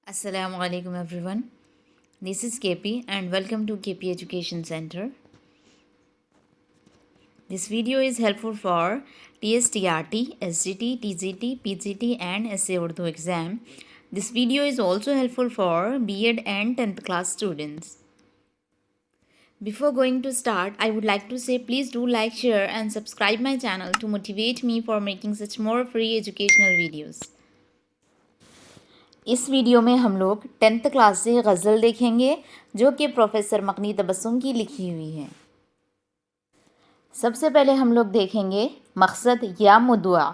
Assalamu alaikum everyone. This is KP and welcome to KP Education Center. This video is helpful for TSTRT, SGT, TGT, PGT and SA Urdu exam. This video is also helpful for B.Ed and 10th class students. Before going to start, I would like to say please do like, share and subscribe my channel to motivate me for making such more free educational videos. इस video में हम लोग 10th class से गज़ल देखेंगे जो कि professor makhani Tabassum की लिखी हुई है। सबसे पहले हम लोग देखेंगे मकसद या मुद्दा।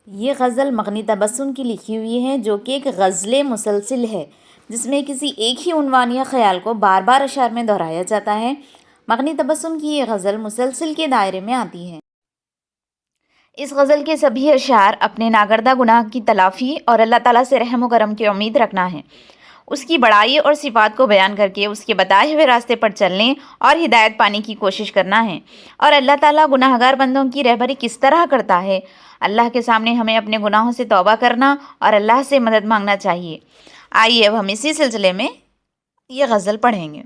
ये गज़ल मकनी तबस्सुम की लिखी हुई है जो कि एक गज़ल मुसलसिल है जिसमें किसी एक ही उन्वान या ख़याल को बार बार अशार में दोहराया जाता है। मकनी तबस्सुम की ये गज़ल मुसलसिल के दायरे में आती है। इस गज़ल के सभी अशार अपने नागर्दा गुनाह की तलाफ़ी और अल्लाह ताला से रहम व करम की उम्मीद रखना है, उसकी बड़ाई और सिफ़ात को बयान करके उसके बताए हुए रास्ते पर चलने और हिदायत पाने की कोशिश करना है और अल्लाह ताला गुनाहगार बंदों की रहबरी किस तरह करता है। अल्लाह के सामने हमें अपने गुनाहों से तौबा करना और अल्लाह से मदद मांगना चाहिए। आइए अब हम इसी सिलसिले में ये गज़ल पढ़ेंगे।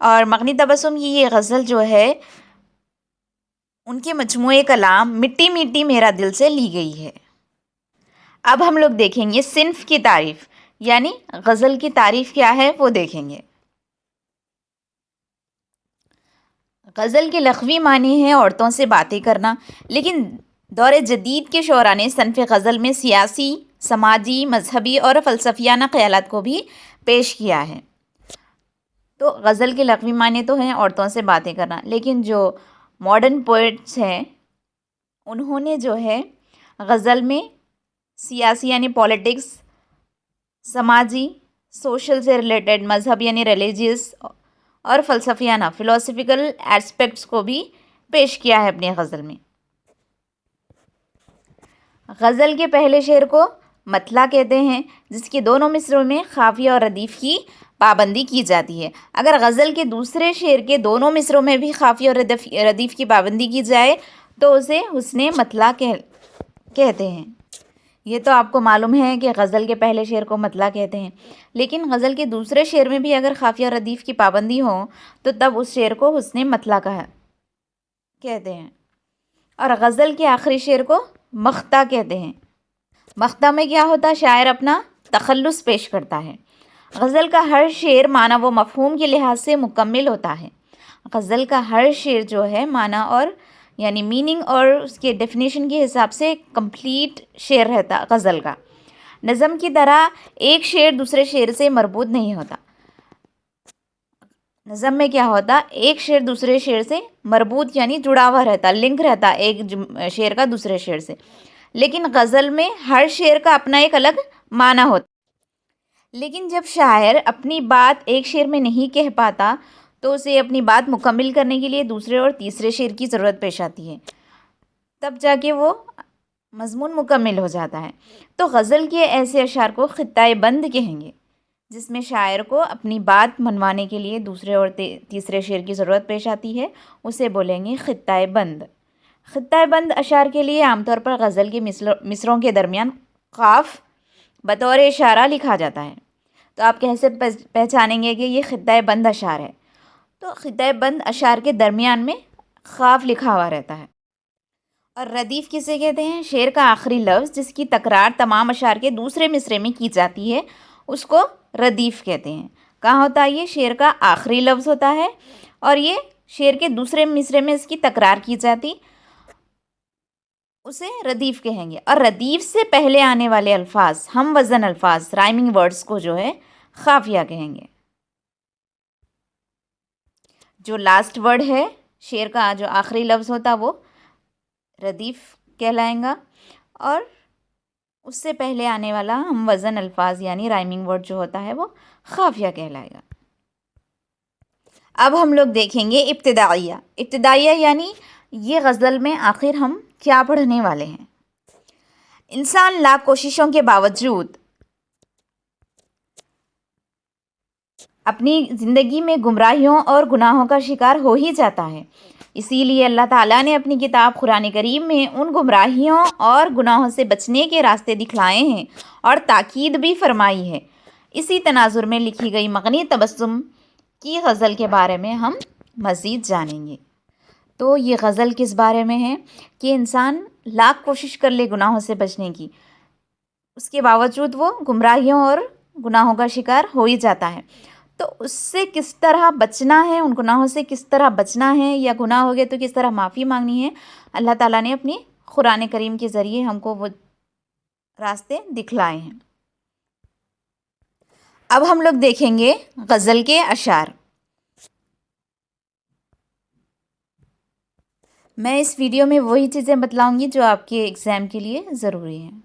और मकनी तबस्सुम की ये गज़ल जो है उनके मजमूए कलाम मिट्टी मिट्टी मेरा दिल से ली गई है। अब हम लोग देखेंगे सिन्फ की तारीफ़, यानी गज़ल की तारीफ़ क्या है वो देखेंगे। गज़ल के लग़वी मानी है औरतों से बातें करना, लेकिन दौर जदीद के शोरा ने सन्फ़ गज़ल में सियासी, समाजी, मजहबी और फ़लसफ़ियाना ख़यालात को भी पेश किया है। तो गज़ल के लग़वी माने तो हैं औरतों से बातें करना, लेकिन जो मॉडर्न पोइट्स हैं उन्होंने जो है गज़ल में सियासी यानी पॉलिटिक्स, समाजी, सोशल से रिलेटेड, मज़हब यानी रिलीजियस और फ़लसफ़ियाना फ़िलोसफिकल एस्पेक्ट्स को भी पेश किया है अपनी गज़ल में। गज़ल के पहले शेर को मतला कहते हैं जिसके दोनों मिसरों में ख़ाफ़िया और रदीफ़ की पाबंदी की जाती है। अगर गज़ल के दूसरे शेर के दोनों मिसरों में भी ख़ाफ़िया और रदीफ़ की पाबंदी की जाए तो उसे हुस्ने मतला कहते हैं। ये तो आपको मालूम है कि गज़ल के पहले शेर को मतला कहते हैं, लेकिन गज़ल के दूसरे शेर में भी अगर ख़ाफ़िया और रदीफ़ की पाबंदी हो तो तब उस शेर को हुस्ने मतला कहते हैं। और गज़ल के आखिरी शेर को मख्ता कहते हैं। मख्ता में क्या होता है? शायर अपना तखल्लुस पेश करता है। गज़ल का हर शेर माना व मफ़हूम के लिहाज से मुकम्मिल होता है। गज़ल का हर शेर जो है माना और यानी मीनिंग और उसके डेफिनेशन के हिसाब से कंप्लीट शेर रहता गज़ल का। नज़म की तरह एक शेर दूसरे शेर से मरबूत नहीं होता। नज़म में क्या होता? एक शेर दूसरे शेर से मरबूत यानी जुड़ा हुआ रहता, लिंक रहता एक शेर का दूसरे शेर से। लेकिन गज़ल में हर शेर का अपना एक अलग माना होता। लेकिन जब शायर अपनी बात एक शेर में नहीं कह पाता तो उसे अपनी बात मुकम्मिल करने के लिए दूसरे और तीसरे शेर की ज़रूरत पेश आती है, तब जाके वो मज़मून मुकम्मिल हो जाता है। तो गज़ल के ऐसे अशार को ख़ित्ता बंद कहेंगे जिसमें शायर को अपनी बात मनवाने के लिए दूसरे और तीसरे शेर की ज़रूरत पेश आती है, उसे बोलेंगे ख़ित्ता बंद। ख़ित्ता बंद अशार के लिए आमतौर पर गज़ल के मिसरों के दरमियान क़ाफ़ बतौर इशारा लिखा जाता है। तो आप कैसे पहचानेंगे कि ये ख़ित्ता बंद अशार है? तो ख़ित्ता बंद अशार के दरमियान में ख़ाफ़ लिखा हुआ रहता है। और रदीफ़ किसे कहते हैं? शेर का आखिरी लफ्ज़ जिसकी तकरार तमाम अशार के दूसरे मिसरे में की जाती है उसको रदीफ़ कहते हैं। कहाँ होता है ये? शेर का आखिरी लफ्ज़ होता है और ये शेर के दूसरे मिसरे में इसकी तकरार की जाती, उसे रदीफ़ कहेंगे। और रदीफ़ से पहले आने वाले अल्फाज, हम वज़न अल्फाज, राइमिंग वर्ड्स को जो है ख़ाफ़िया कहेंगे। जो लास्ट वर्ड है शेर का, जो आखिरी लफ्ज़ होता वो रदीफ़ कहलाएगा और उससे पहले आने वाला हम वज़न अल्फाज यानी राइमिंग वर्ड जो होता है वो ख़ाफ़िया कहलाएगा। अब हम लोग देखेंगे इब्तिदाइया। इब्तिदाइया यानी ये गज़ल में आखिर हम क्या पढ़ने वाले हैं। इंसान लाख कोशिशों के बावजूद अपनी ज़िंदगी में गुमराहियों और गुनाहों का शिकार हो ही जाता है। اسی لیے اللہ تعالیٰ نے اپنی کتاب قرآن کریم میں ان گمراہیوں اور گناہوں سے بچنے کے راستے دکھلائے ہیں اور تاکید بھی فرمائی ہے۔ اسی تناظر میں لکھی گئی مغنی تبسم کی غزل کے بارے میں ہم مزید جانیں گے۔ تو یہ غزل کس بارے میں ہے کہ انسان لاکھ کوشش کر لے گناہوں سے بچنے کی، اس کے باوجود وہ گمراہیوں اور گناہوں کا شکار ہو ہی جاتا ہے۔ تو اس سے کس طرح بچنا ہے، ان گناہوں سے کس طرح بچنا ہے، یا گناہ ہو گئے تو کس طرح معافی مانگنی ہے، اللہ تعالیٰ نے اپنی قرآن کریم کے ذریعے ہم کو وہ راستے دکھلائے ہیں۔ اب ہم لوگ دیکھیں گے غزل کے اشعار۔ میں اس ویڈیو میں وہی چیزیں بتلاؤں گی جو آپ کے ایگزام کے لیے ضروری ہیں۔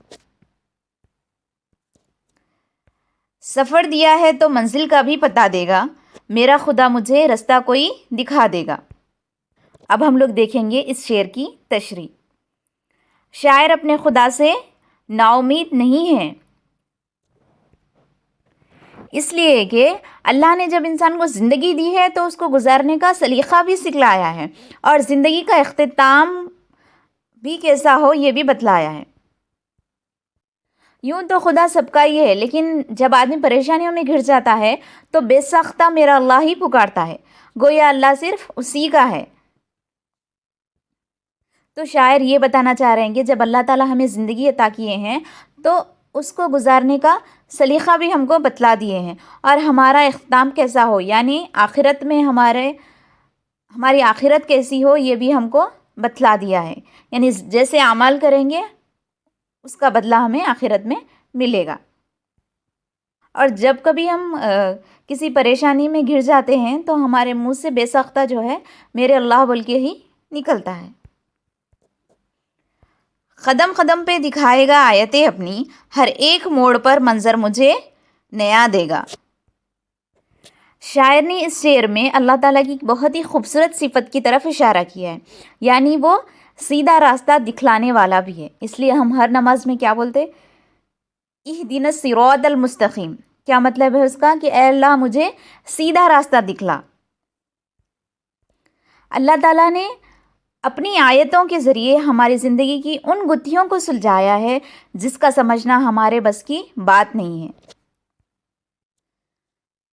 سفر دیا ہے تو منزل کا بھی پتہ دے گا، میرا خدا مجھے رستہ کوئی دکھا دے گا۔ اب ہم لوگ دیکھیں گے اس شعر کی تشریح۔ شاعر اپنے خدا سے نا امید نہیں ہے، اس لیے کہ اللہ نے جب انسان کو زندگی دی ہے تو اس کو گزارنے کا سلیقہ بھی سکھلایا ہے، اور زندگی کا اختتام بھی کیسا ہو یہ بھی بتلایا ہے۔ یوں تو خدا سب کا ہی ہے، لیکن جب آدمی پریشانیوں میں گھر جاتا ہے تو بے سختہ میرا اللہ ہی پکارتا ہے، گویا اللہ صرف اسی کا ہے۔ تو شاعر یہ بتانا چاہ رہے ہیں کہ جب اللہ تعالیٰ ہمیں زندگی عطا کیے ہیں تو اس کو گزارنے کا سلیقہ بھی ہم کو بتلا دیے ہیں، اور ہمارا اختتام کیسا ہو، یعنی آخرت میں ہماری آخرت کیسی ہو یہ بھی ہم کو بتلا دیا ہے، یعنی جیسے اعمال کریں گے اس کا بدلہ ہمیں آخرت میں ملے گا۔ اور جب کبھی ہم کسی پریشانی میں گھر جاتے ہیں تو ہمارے منہ سے بے سختہ جو ہے میرے اللہ بول کے ہی نکلتا ہے۔ قدم قدم پہ دکھائے گا آیتیں اپنی، ہر ایک موڑ پر منظر مجھے نیا دے گا۔ شاعر نے اس شعر میں اللہ تعالیٰ کی بہت ہی خوبصورت صفت کی طرف اشارہ کیا ہے، یعنی وہ سیدھا راستہ دکھلانے والا بھی ہے۔ اس لیے ہم ہر نماز میں کیا بولتے؟ اہدنا الصراط المستقیم۔ کیا مطلب ہے اس کا؟ کہ اے اللہ مجھے سیدھا راستہ دکھلا۔ اللہ تعالیٰ نے اپنی آیتوں کے ذریعے ہماری زندگی کی ان گتھیوں کو سلجھایا ہے جس کا سمجھنا ہمارے بس کی بات نہیں ہے۔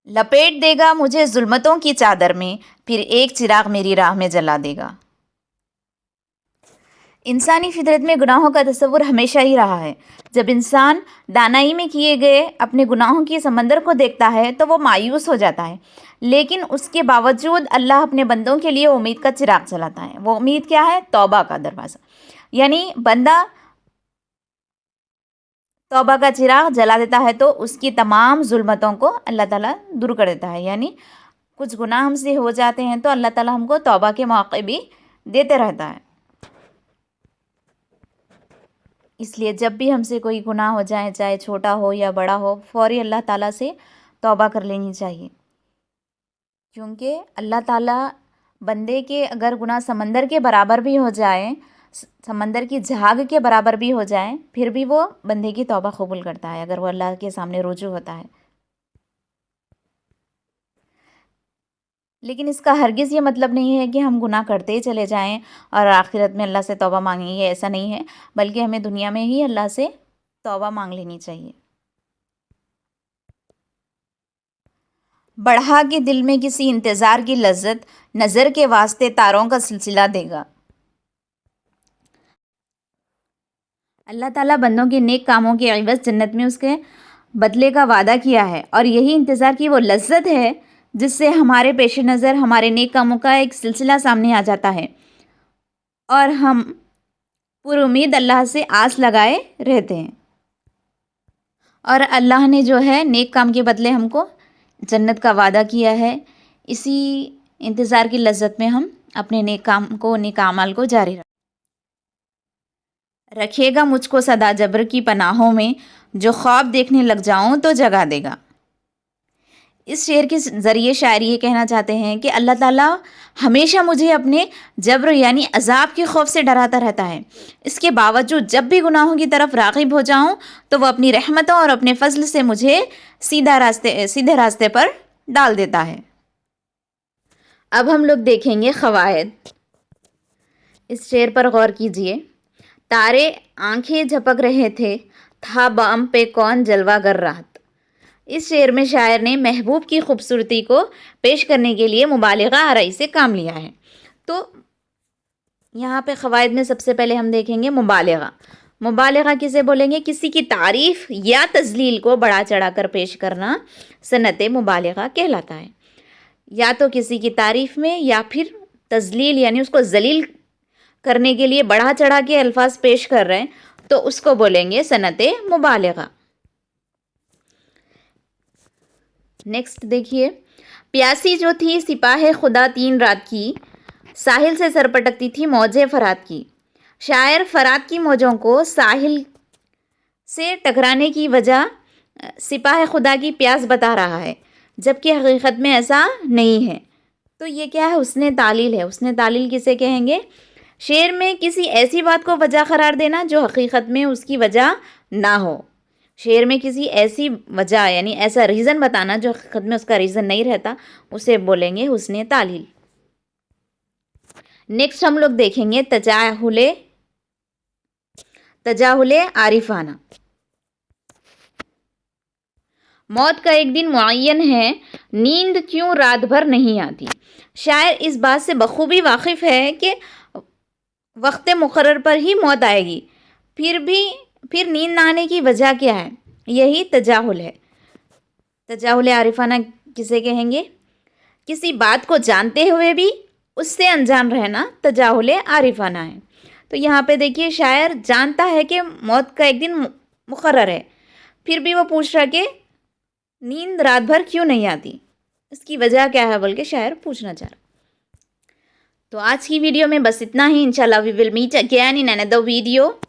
لپیٹ دے گا مجھے ظلمتوں کی چادر میں، پھر ایک چراغ میری راہ میں جلا دے گا۔ انسانی فطرت میں گناہوں کا تصور ہمیشہ ہی رہا ہے۔ جب انسان دانائی میں کیے گئے اپنے گناہوں کی سمندر کو دیکھتا ہے تو وہ مایوس ہو جاتا ہے، لیکن اس کے باوجود اللہ اپنے بندوں کے لیے امید کا چراغ جلاتا ہے۔ وہ امید کیا ہے؟ توبہ کا دروازہ، یعنی بندہ توبہ کا چراغ جلا دیتا ہے تو اس کی تمام ظلمتوں کو اللہ تعالیٰ دور کر دیتا ہے، یعنی کچھ گناہ ہم سے ہو جاتے ہیں تو اللہ تعالیٰ ہم کو توبہ کے موقع بھی دیتے رہتا ہے۔ اس لیے جب بھی ہم سے کوئی گناہ ہو جائے، چاہے چھوٹا ہو یا بڑا ہو، فوری اللہ تعالیٰ سے توبہ کر لینی چاہیے، کیونکہ اللہ تعالیٰ بندے کے اگر گناہ سمندر کے برابر بھی ہو جائے، سمندر کی جھاگ کے برابر بھی ہو جائے، پھر بھی وہ بندے کی توبہ قبول کرتا ہے اگر وہ اللہ کے سامنے رجوع ہوتا ہے۔ لیکن اس کا ہرگز یہ مطلب نہیں ہے کہ ہم گناہ کرتے ہی چلے جائیں اور آخرت میں اللہ سے توبہ مانگیں گے، ایسا نہیں ہے، بلکہ ہمیں دنیا میں ہی اللہ سے توبہ مانگ لینی چاہیے۔ بڑھا کے دل میں کسی انتظار کی لذت، نظر کے واسطے تاروں کا سلسلہ دے گا۔ اللہ تعالیٰ بندوں کے نیک کاموں کے عوض جنت میں اس کے بدلے کا وعدہ کیا ہے، اور یہی انتظار کی وہ لذت ہے جس سے ہمارے پیش نظر ہمارے نیک کاموں کا ایک سلسلہ سامنے آ جاتا ہے، اور ہم پر امید اللہ سے آس لگائے رہتے ہیں، اور اللہ نے جو ہے نیک کام کے بدلے ہم کو جنت کا وعدہ کیا ہے۔ اسی انتظار کی لذت میں ہم اپنے نیک کام کو، نیک اعمال کو جاری رکھے گا مجھ کو صدا جبر کی پناہوں میں، جو خواب دیکھنے لگ جاؤں تو جگا دے گا۔ اس شعر کے ذریعے شاعر یہ کہنا چاہتے ہیں کہ اللہ تعالیٰ ہمیشہ مجھے اپنے جبر یعنی عذاب کے خوف سے ڈراتا رہتا ہے، اس کے باوجود جب بھی گناہوں کی طرف راغب ہو جاؤں تو وہ اپنی رحمتوں اور اپنے فضل سے مجھے سیدھے راستے پر ڈال دیتا ہے۔ اب ہم لوگ دیکھیں گے قواعد۔ इस शेर पर गौर कीजिए। तारे आंखें झपक रहे थे, था बाम पे कौन जलवागर रात। इस शेर में शायर ने महबूब की खूबसूरती को पेश करने के लिए मुबालिगा आराई से काम लिया है। तो यहाँ पे क़वाइद में सबसे पहले हम देखेंगे मुबालिगा। मुबालिगा किसे बोलेंगे? किसी की तारीफ़ या तज़लील को बढ़ा चढ़ा कर पेश करना सनत मुबालिगा कहलाता है। या तो किसी की तारीफ़ में या फिर तज़लील यानी उसको जलील करने के लिए बढ़ा चढ़ा के अल्फाज पेश कर रहे हैं तो उसको बोलेंगे सनत मुबालिगा। नेक्स्ट देखिए, प्यासी जो थी सिपाहे खुदा 3 रात की, साहिल से सर पटकती थी मौजे फरात की। शायर फरात की मौजों को साहिल से टकराने की वजह सिपाह खुदा की प्यास बता रहा है, जबकि हकीकत में ऐसा नहीं है। तो ये क्या है? हुस्ने तालील है। हुस्ने तालील किसे कहेंगे? शेर में किसी ऐसी बात को वजह करार देना जो हकीकत में उसकी वजह ना हो। शेर में किसी ऐसी वजह यानी ऐसा रीज़न बताना जो हकीकत में उसका रीज़न नहीं रहता, उसे बोलेंगे हुस्ने तालील। नेक्स्ट हम लोग देखेंगे तजाहुले आरिफाना। मौत का एक दिन मुअय्यन है, नींद क्यों रात भर नहीं आती। शायर इस बात से बखूबी वाकिफ़ है कि वक्त मुकर्रर पर ही मौत आएगी, फिर नींद ना आने की वजह क्या है? यही तजाहुल है। तजाहुल आरिफाना किसे कहेंगे? किसी बात को जानते हुए भी उससे अनजान रहना तजाहुल आरिफाना है। तो यहाँ पे देखिए, शायर जानता है कि मौत का एक दिन मुकर्रर है, फिर भी वो पूछ रहा कि नींद रात भर क्यों नहीं आती, इसकी वजह क्या है बोल के शायर पूछना चाह रहा। तो आज की वीडियो में बस इतना ही। इंशाल्लाह we will meet again in another video.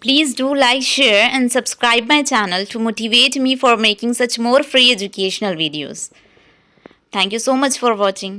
Please do like, share and subscribe my channel to motivate me for making such more free educational videos. Thank you so much for watching.